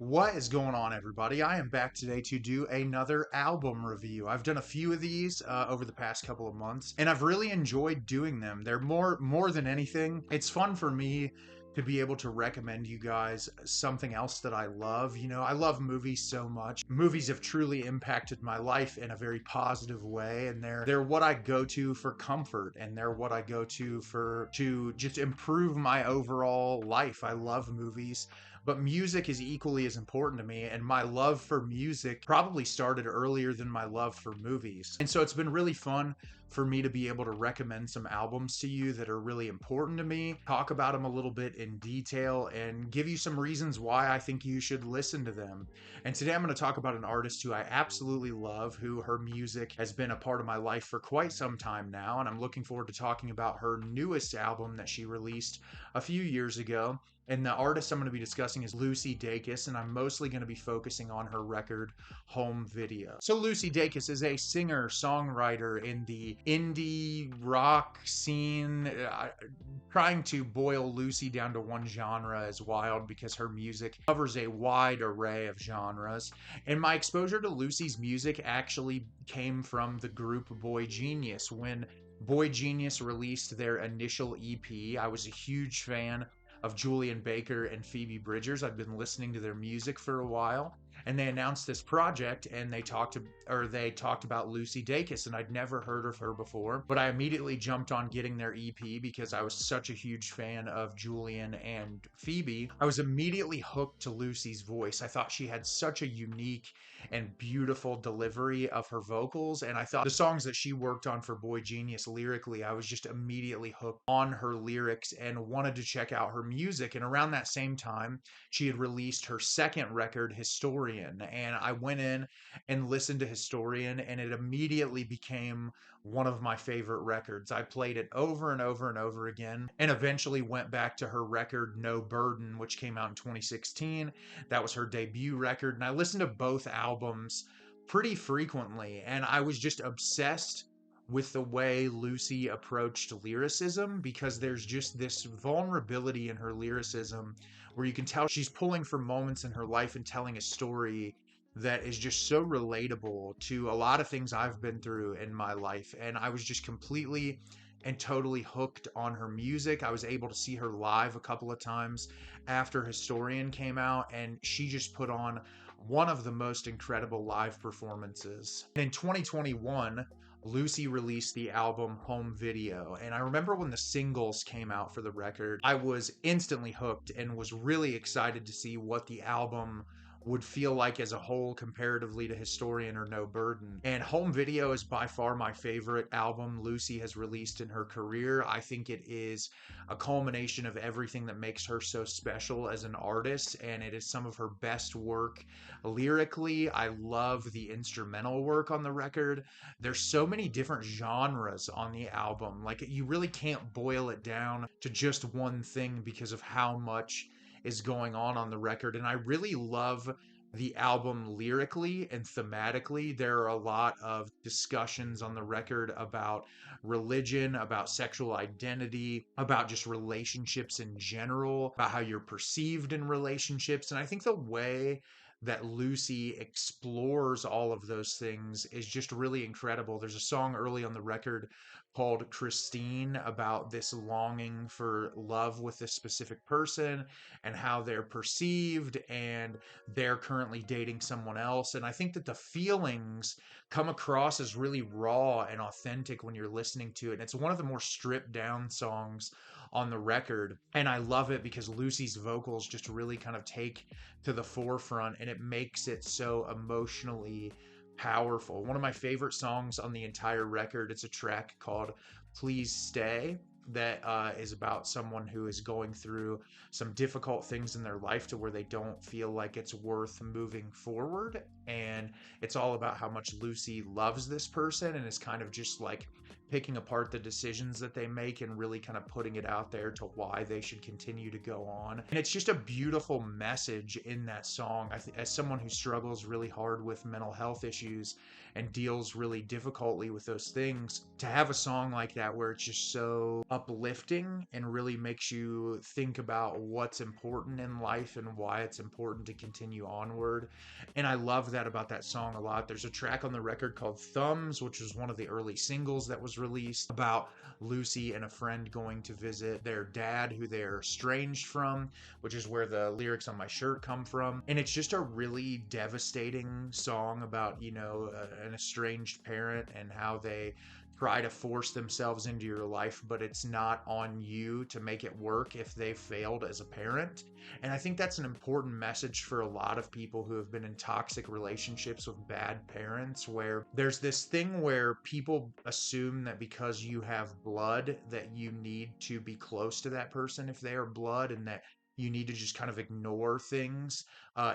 What is going on, everybody? I am back today to do another album review. I've done a few of these over the past couple of months, and I've really enjoyed doing them. They're more than anything, it's fun for me to be able to recommend you guys something else that I love. You know, I love movies so much. Movies have truly impacted my life in a very positive way, and they're what I go to for comfort, and they're what I go to to just improve my overall life. I love movies, but music is equally as important to me, and my love for music probably started earlier than my love for movies. And so it's been really fun for me to be able to recommend some albums to you that are really important to me, talk about them a little bit in detail, and give you some reasons why I think you should listen to them. And today I'm going to talk about an artist who I absolutely love, who her music has been a part of my life for quite some time now, and I'm looking forward to talking about her newest album that she released a few years ago. And the artist I'm going to be discussing is Lucy Dacus, and I'm mostly going to be focusing on her record, Home Video. So Lucy Dacus is a singer-songwriter in the indie rock scene. Trying to boil Lucy down to one genre is wild because her music covers a wide array of genres. And my exposure to Lucy's music actually came from the group boygenius. When boygenius released their initial EP, I was a huge fan of Julian Baker and Phoebe Bridgers. I've been listening to their music for a while, and they announced this project, and they talked about Lucy Dacus, and I'd never heard of her before, but I immediately jumped on getting their EP because I was such a huge fan of Julian and Phoebe. I was immediately hooked to Lucy's voice. I thought she had such a unique and beautiful delivery of her vocals, and I thought the songs that she worked on for boygenius lyrically, I was just immediately hooked on her lyrics and wanted to check out her music. And around that same time, she had released her second record, Historian, and I went in and listened to Historian, and it immediately became one of my favorite records. I played it over and over and over again, and eventually went back to her record, No Burden, which came out in 2016. That was her debut record, and I listened to both albums pretty frequently, and I was just obsessed with the way Lucy approached lyricism, because there's just this vulnerability in her lyricism where you can tell she's pulling from moments in her life and telling a story that is just so relatable to a lot of things I've been through in my life. And I was just completely and totally hooked on her music. I was able to see her live a couple of times after Historian came out, and she just put on one of the most incredible live performances. And in 2021, Lucy released the album Home Video, and I remember when the singles came out for the record, I was instantly hooked and was really excited to see what the album would feel like as a whole comparatively to Historian or No Burden. And Home Video is by far my favorite album Lucy has released in her career. I think it is a culmination of everything that makes her so special as an artist, and it is some of her best work lyrically. I love the instrumental work on the record. There's so many different genres on the album. Like, you really can't boil it down to just one thing because of how much is going on the record. And I really love the album lyrically and thematically. There are a lot of discussions on the record about religion, about sexual identity, about just relationships in general, about how you're perceived in relationships. And I think the way that Lucy explores all of those things is just really incredible. There's a song early on the record called Christine about this longing for love with this specific person and how they're perceived, and they're currently dating someone else. And I think that the feelings come across as really raw and authentic when you're listening to it. And it's one of the more stripped down songs on the record. And I love it because Lucy's vocals just really kind of take to the forefront, and it makes it so emotionally powerful. One of my favorite songs on the entire record, it's a track called Please Stay, that is about someone who is going through some difficult things in their life to where they don't feel like it's worth moving forward. And it's all about how much Lucy loves this person and is kind of just like picking apart the decisions that they make and really kind of putting it out there to why they should continue to go on. And it's just a beautiful message in that song. As someone who struggles really hard with mental health issues and deals really difficultly with those things, to have a song like that where it's just so uplifting and really makes you think about what's important in life and why it's important to continue onward. And I love that about that song a lot. There's a track on the record called Thumbs, which was one of the early singles that was released, about Lucy and a friend going to visit their dad, who they're estranged from, which is where the lyrics on my shirt come from. And it's just a really devastating song about, an estranged parent and how they try to force themselves into your life, but it's not on you to make it work if they failed as a parent. And I think that's an important message for a lot of people who have been in toxic relationships with bad parents, where there's this thing where people assume that because you have blood that you need to be close to that person if they are blood, and that you need to just kind of ignore things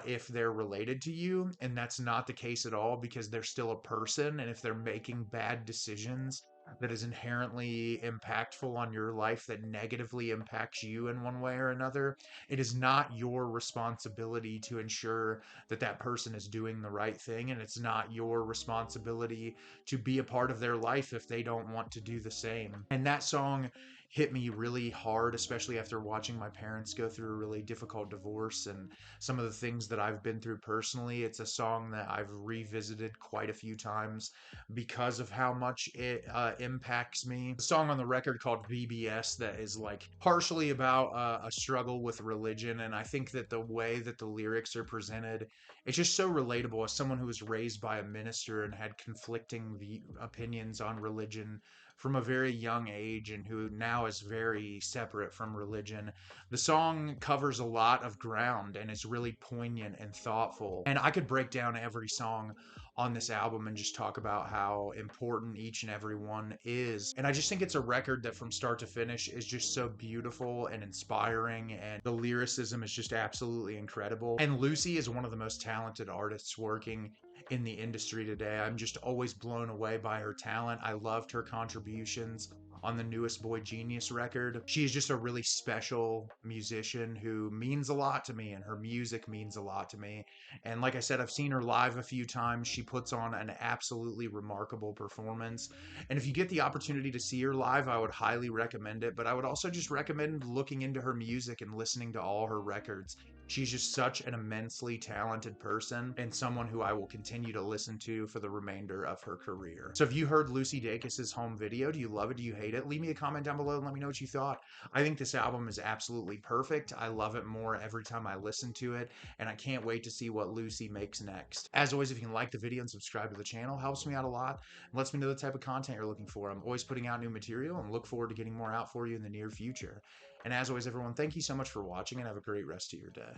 if they're related to you. And that's not the case at all, because they're still a person. And if they're making bad decisions that is inherently impactful on your life, that negatively impacts you in one way or another, it is not your responsibility to ensure that that person is doing the right thing. And it's not your responsibility to be a part of their life if they don't want to do the same. And that song hit me really hard, especially after watching my parents go through a really difficult divorce and some of the things that I've been through personally. It's a song that I've revisited quite a few times because of how much it impacts me. The song on the record called BBS that is like partially about a struggle with religion, and I think that the way that the lyrics are presented, it's just so relatable. As someone who was raised by a minister and had conflicting opinions on religion from a very young age, and who now is very separate from religion, the song covers a lot of ground and is really poignant and thoughtful. And I could break down every song on this album and just talk about how important each and every one is. And I just think it's a record that from start to finish is just so beautiful and inspiring, and the lyricism is just absolutely incredible. And Lucy is one of the most talented artists working in the industry today. I'm just always blown away by her talent. I loved her contributions on the newest boygenius record. She is just a really special musician who means a lot to me, and her music means a lot to me. And like I said, I've seen her live a few times. She puts on an absolutely remarkable performance. And if you get the opportunity to see her live, I would highly recommend it. But I would also just recommend looking into her music and listening to all her records. She's just such an immensely talented person, and someone who I will continue to listen to for the remainder of her career. So if you heard Lucy Dacus's home video, do you love it? Do you hate it? Leave me a comment down below and let me know what you thought. I think this album is absolutely perfect. I love it more every time I listen to it, and I can't wait to see what Lucy makes next. As always, if you can like the video and subscribe to the channel, helps me out a lot and lets me know the type of content you're looking for. I'm always putting out new material and look forward to getting more out for you in the near future. And as always, everyone, thank you so much for watching, and have a great rest of your day.